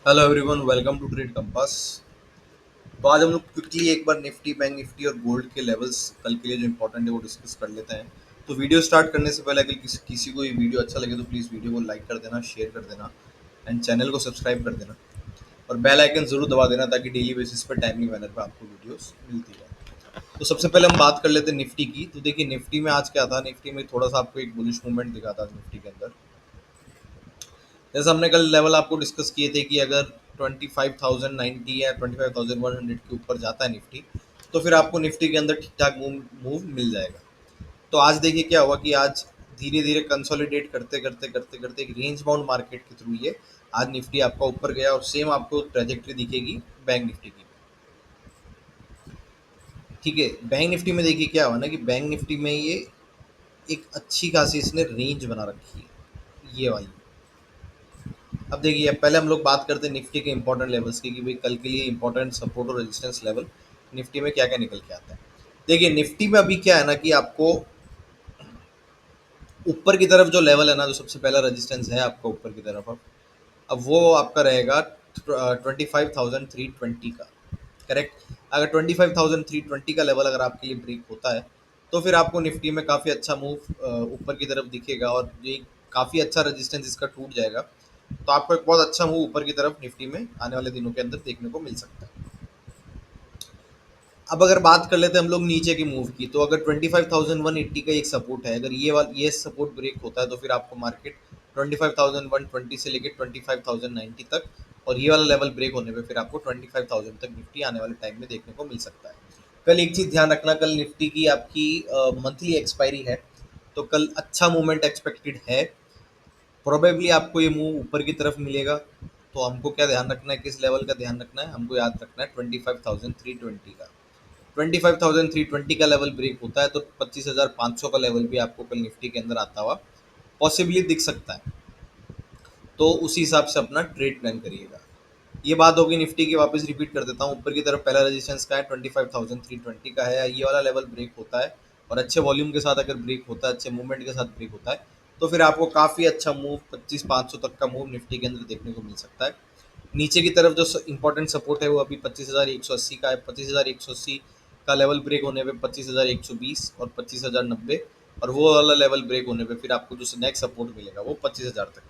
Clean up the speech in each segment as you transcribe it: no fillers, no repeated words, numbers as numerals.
Hello everyone, welcome to trade compass. तो आज हम लोग क्विकली एक बार निफ्टी, बैंक निफ्टी और गोल्ड के लेवल्स कल के लिए जो इंपॉर्टेंट है वो डिस्कस कर लेते हैं। तो वीडियो स्टार्ट करने से पहले अगर किसी को ये वीडियो अच्छा लगे तो प्लीज़ वीडियो को लाइक कर देना, शेयर कर देना एंड चैनल को सब्सक्राइब कर देना और बेल आइकन जरूर दबा देना ताकि डेली बेसिस पर टाइमली मैनर पे आपको वीडियोस मिलती रहे। तो सबसे पहले हम बात कर लेते हैं निफ्टी की। तो देखिए निफ्टी में आज क्या था, निफ्टी में थोड़ा सा आपको एक बुलिश मूवमेंट दिखा था निफ्टी के अंदर। जैसे हमने कल लेवल आपको डिस्कस किए थे कि अगर 25,090 या 25,100 के ऊपर जाता है निफ्टी, तो फिर आपको निफ्टी के अंदर ठीक ठाक मूव मूव मिल जाएगा। तो आज देखिए क्या हुआ कि आज धीरे धीरे कंसोलिडेट करते करते करते करते एक रेंज बाउंड मार्केट के थ्रू ये आज निफ्टी आपका ऊपर गया और सेम आपको ट्रेजेक्टरी दिखेगी बैंक निफ्टी की। ठीक है, बैंक निफ्टी में देखिए क्या हुआ ना कि बैंक निफ्टी में ये एक अच्छी खासी इसने रेंज बना रखी है, ये वाली। अब देखिए, अब पहले हम लोग बात करते हैं निफ्टी के इंपॉर्टेंट लेवल्स की कि भाई कल के लिए इंपॉर्टेंट सपोर्ट और रेजिस्टेंस लेवल निफ्टी में क्या क्या निकल के आता है। देखिए निफ्टी में अभी क्या है ना कि आपको ऊपर की तरफ जो लेवल है ना, जो सबसे पहला रेजिस्टेंस है आपका ऊपर की तरफ, अब वो आपका रहेगा 25,320 का। करेक्ट। अगर 25,320 का लेवल अगर आपके लिए ब्रेक होता है तो फिर आपको निफ्टी में काफ़ी अच्छा मूव ऊपर की तरफ दिखेगा और ये काफ़ी अच्छा रेजिस्टेंस इसका टूट जाएगा। तो आपको एक बहुत अच्छा मूव ऊपर की तरफ निफ्टी में आने वाले दिनों के अंदर देखने को मिल सकता है। अब अगर बात कर लेते हैं हम लोग नीचे की मूव की, तो अगर 25,180 का एक सपोर्ट है, अगर ये सपोर्ट ब्रेक होता है तो फिर आपको मार्केट 25,120 से लेकर 25,090 तक, और ये वाला लेवल ब्रेक होने पे फिर आपको 25,000 तक निफ्टी आने वाले टाइम में देखने को मिल सकता है। कल एक चीज़ ध्यान रखना, कल निफ्टी की आपकी मंथली एक्सपायरी है, तो कल अच्छा मूवमेंट एक्सपेक्टेड है। प्रोबेबली आपको ये मूव ऊपर की तरफ मिलेगा। तो हमको क्या ध्यान रखना है, किस लेवल का ध्यान रखना है, हमको याद रखना है 25,320 का। 25,320 का लेवल ब्रेक होता है तो 25,500 का लेवल भी आपको कल निफ्टी के अंदर आता हुआ पॉसिबली दिख सकता है। तो उसी हिसाब से अपना ट्रेड प्लान करिएगा। ये बात होगी निफ्टी की, वापस रिपीट कर देता हूँ। ऊपर की तरफ पहला रेजिस्टेंस का है 25,320 का है, ये वाला लेवल ब्रेक होता है और अच्छे वॉल्यूम के साथ अगर ब्रेक होता है, अच्छे मूवमेंट के साथ ब्रेक होता है, तो फिर आपको काफ़ी अच्छा मूव 25,500 तक का मूव निफ्टी के अंदर देखने को मिल सकता है। नीचे की तरफ जो इंपॉर्टेंट सपोर्ट है वो अभी 25,180 का है। 25,180 का लेवल ब्रेक होने पे 25,120 और 25,090, और वो वाला लेवल ब्रेक होने पे फिर आपको जो नेक्स्ट सपोर्ट मिलेगा वो 25,000 तक।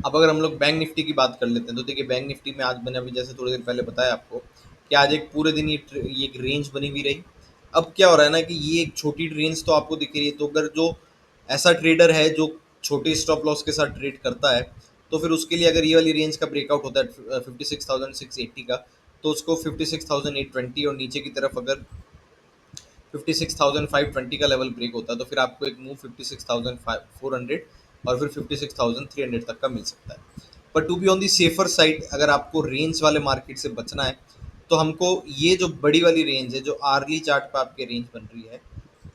अब अगर हम लोग बैंक निफ्टी की बात कर लेते हैं तो देखिए बैंक निफ्टी में आज मैंने अभी जैसे थोड़ी देर पहले बताया आपको कि आज एक पूरे दिन ये एक रेंज बनी हुई रही। अब क्या हो रहा है ना कि ये एक छोटी रेंज तो आपको दिख रही है, तो अगर जो ऐसा ट्रेडर है जो छोटे स्टॉप लॉस के साथ ट्रेड करता है, तो फिर उसके लिए अगर ये वाली रेंज का ब्रेकआउट होता है 56,680 का, तो उसको 56,820 और नीचे की तरफ अगर 56,520 का लेवल ब्रेक होता है तो फिर आपको एक मूव 56,400 और फिर 56,300 तक का मिल सकता है। पर to be on the safer side, अगर आपको रेंज वाले मार्केट से बचना है तो हमको ये जो बड़ी वाली रेंज है, जो आर्ली चार्ट पर आपके रेंज बन रही है,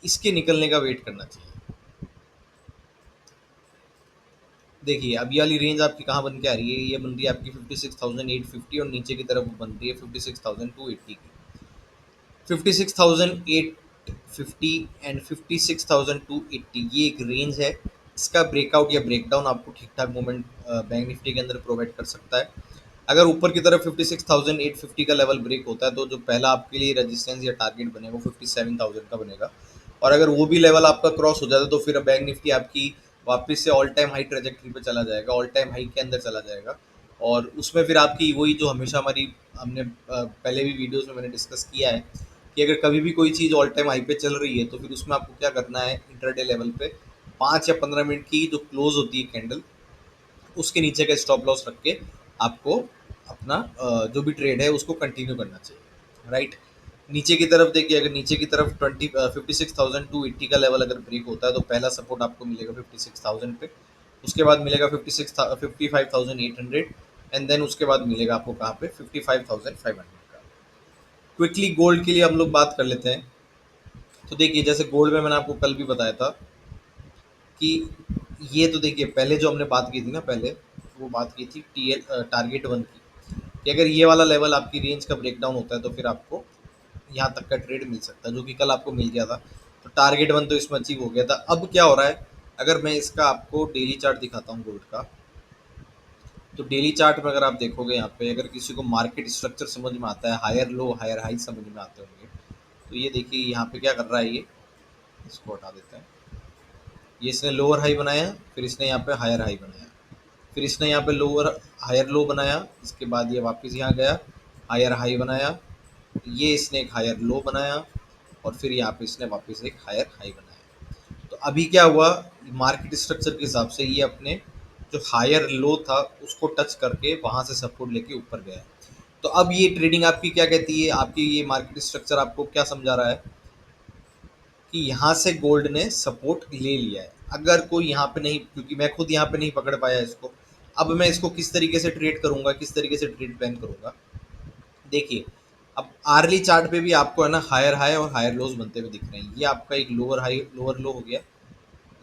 इसके निकलने का वेट करना चाहिए। देखिए अब ये वाली रेंज आपकी कहाँ बन के आ रही है, ये बन रही है आपकी 56,850 और नीचे की तरफ बन रही है 56,280 की। 56,850 एंड 56,280 ये एक रेंज है। इसका ब्रेकआउट या ब्रेकडाउन आपको ठीक ठाक मोमेंट बैंक निफ्टी के अंदर प्रोवाइड कर सकता है। अगर ऊपर की तरफ 56,850 का लेवल ब्रेक होता है तो जो पहला आपके लिए रेजिस्टेंस या टारगेट बनेगा वो 57,000 का बनेगा, और अगर वो भी लेवल आपका क्रॉस हो जाता है तो फिर बैंक निफ्टी आपकी वापस से ऑल टाइम हाई ट्रेजेक्टरी पे चला जाएगा, ऑल टाइम हाई के अंदर चला जाएगा। और उसमें फिर आपकी वही जो हमेशा हमारी हमने पहले भी वीडियोस में मैंने डिस्कस किया है कि अगर कभी भी कोई चीज़ ऑल टाइम हाई पे चल रही है तो फिर उसमें आपको क्या करना है, इंटरडे लेवल पे 5 या 15 मिनट की जो क्लोज होती है कैंडल, उसके नीचे का स्टॉप लॉस रख के आपको अपना जो भी ट्रेड है उसको कंटिन्यू करना चाहिए, राइट। नीचे की तरफ देखिए, अगर नीचे की तरफ 56,280 का लेवल अगर ब्रेक होता है तो पहला सपोर्ट आपको मिलेगा 56,000 पे, उसके बाद मिलेगा 55,800 एंड देन उसके बाद मिलेगा आपको कहाँ पे 55,500 का। क्विकली गोल्ड के लिए हम लोग बात कर लेते हैं। तो देखिए जैसे गोल्ड में मैंने आपको कल भी बताया था कि ये तो देखिए पहले जो हमने बात की थी ना, पहले वो बात की थी टारगेट वन की, कि अगर ये वाला लेवल आपकी रेंज का ब्रेकडाउन होता है तो फिर आपको यहाँ तक का ट्रेड मिल सकता है, जो कि कल आपको मिल गया था। तो टारगेट वन तो इसमें अचीव हो गया था। अब क्या हो रहा है, अगर मैं इसका आपको डेली चार्ट दिखाता हूँ गोल्ड का, तो डेली चार्ट में अगर आप देखोगे यहाँ पे, अगर किसी को मार्केट स्ट्रक्चर समझ में आता है, हायर लो हायर हाई समझ में आते होंगे, तो ये देखिए यहाँ पे क्या कर रहा है ये, इसको हटा देते हैं। ये इसने लोअर हाई बनाया, फिर इसने यहाँ पे हायर हाई बनाया, फिर इसने यहाँ पे लोअर हायर लो बनाया, इसके बाद ये वापस यहाँ गया, हायर हाई बनाया, ये इसने एक हायर लो बनाया, और फिर यहाँ पे इसने वापस एक हायर हाई बनाया। तो अभी क्या हुआ, मार्केट स्ट्रक्चर के हिसाब से ये अपने जो हायर लो था उसको टच करके वहां से सपोर्ट लेके ऊपर गया। तो अब ये ट्रेडिंग आपकी क्या कहती है, आपकी ये मार्केट स्ट्रक्चर आपको क्या समझा रहा है कि यहाँ से गोल्ड ने सपोर्ट ले लिया है। अगर कोई यहाँ पे नहीं, क्योंकि मैं खुद यहाँ पे नहीं पकड़ पाया इसको, अब मैं इसको किस तरीके से ट्रेड करूंगा, किस तरीके से ट्रेड प्लान करूंगा। देखिए, अब आर्ली चार्ट पे भी आपको है ना हायर हाई और हायर लोज बनते हुए दिख रहे हैं। ये आपका एक लोअर हाई लोअर लो हो गया,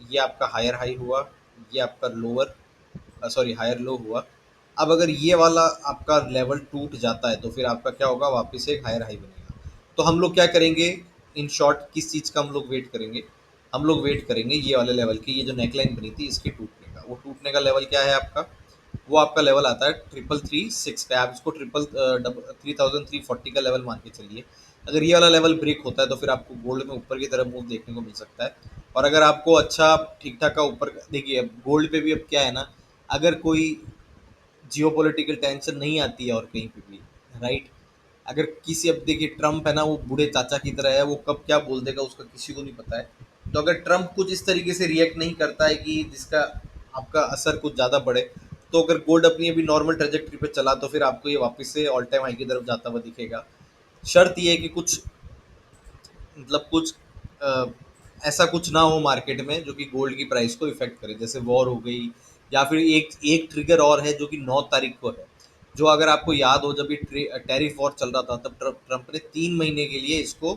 ये आपका हायर हाई हुआ, ये आपका लोअर सॉरी हायर लो हुआ। अब अगर ये वाला आपका लेवल टूट जाता है तो फिर आपका क्या होगा, वापस एक हायर हाई बनेगा। तो हम लोग क्या करेंगे, इन शॉर्ट किस चीज़ का हम लोग वेट करेंगे, हम लोग वेट करेंगे ये वाले लेवल की, ये जो नेकलाइन बनी थी इसके टूटने का। वो टूटने का लेवल क्या है आपका, वो आपका लेवल आता है 3336 का। आप इसको 3340 का लेवल मान के चलिए। अगर ये वाला लेवल ब्रेक होता है तो फिर आपको गोल्ड में ऊपर की तरफ मूव देखने को मिल सकता है। और अगर आपको अच्छा ठीक ठाक का ऊपर देखिए, अब गोल्ड पे भी अब क्या है ना, अगर कोई जियोपॉलिटिकल टेंशन नहीं आती है और कहीं पे भी, राइट, अगर किसी, अब देखिए ट्रम्प है ना, वो बूढ़े चाचा की तरह है, वो कब क्या बोल देगा उसका किसी को नहीं पता है। तो अगर ट्रम्प कुछ इस तरीके से रिएक्ट नहीं करता है कि जिसका आपका असर कुछ ज़्यादा बढ़े, तो अगर गोल्ड अपनी अभी नॉर्मल ट्रेजेक्ट्री पे चला तो फिर आपको ये वापस से ऑल टाइम हाई की तरफ जाता हुआ दिखेगा। शर्त ये है कि कुछ मतलब कुछ अ, ऐसा कुछ ना हो मार्केट में जो कि गोल्ड की प्राइस को इफेक्ट करे, जैसे वॉर हो गई, या फिर एक एक ट्रिगर और है जो कि 9 तारीख को है। जो अगर आपको याद हो, जब ये टैरिफ वॉर चल रहा था तब ट्रम्प ने 3 महीने के लिए इसको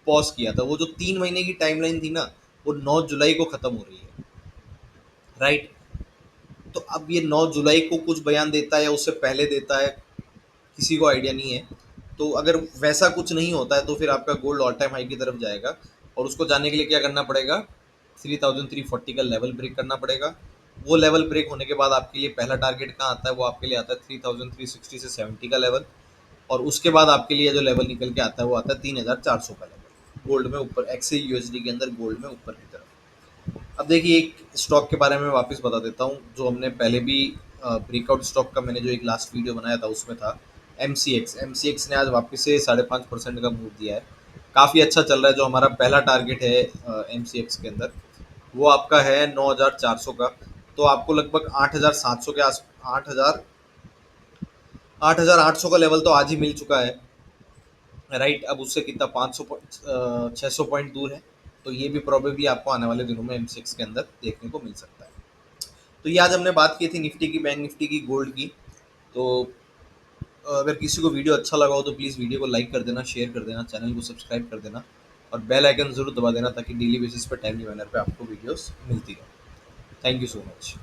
पॉज किया था। वो जो 3 महीने की टाइमलाइन थी ना, वो 9 जुलाई को खत्म हो रही है, राइट। तो अब ये 9 जुलाई को कुछ बयान देता है या उससे पहले देता है, किसी को आइडिया नहीं है। तो अगर वैसा कुछ नहीं होता है तो फिर आपका गोल्ड ऑल टाइम हाई की तरफ जाएगा, और उसको जाने के लिए क्या करना पड़ेगा, 3340 का लेवल ब्रेक करना पड़ेगा। वो लेवल ब्रेक होने के बाद आपके लिए पहला टारगेट कहाँ आता है, वो आपके लिए आता है 3360 से 70 का लेवल। और उसके बाद आपके लिए जो लेवल निकल के आता है वो आता है 3400 का लेवल, गोल्ड में ऊपर, एक्से यूएसडी के अंदर गोल्ड में ऊपर की तरफ। अब देखिए, एक स्टॉक के बारे में वापस बता देता हूँ, जो हमने पहले भी ब्रेकआउट स्टॉक का मैंने जो एक लास्ट वीडियो बनाया था उसमें था। एम सी एक्स ने आज वापस से 5.5% का मूव दिया है। काफ़ी अच्छा चल रहा है। जो हमारा पहला टारगेट है एम सी एक्स के अंदर, वो आपका है 9400 का। तो आपको लगभग 8700 के आस 8800 का लेवल तो आज ही मिल चुका है, राइट। अब उससे कितना 600 पॉइंट दूर है। तो ये भी प्रॉबेबली आपको आने वाले दिनों में एम सी एक्स के अंदर देखने को मिल सकता है। तो ये आज हमने बात की थी निफ्टी की, बैंक निफ्टी की, गोल्ड की। तो अगर किसी को वीडियो अच्छा लगा हो तो प्लीज़ वीडियो को लाइक कर देना, शेयर कर देना, चैनल को सब्सक्राइब कर देना, और बेल आइकन ज़रूर दबा देना ताकि डेली बेसिस पर टाइमली मैनर पे आपको वीडियोस मिलती रहे। Thank you so much.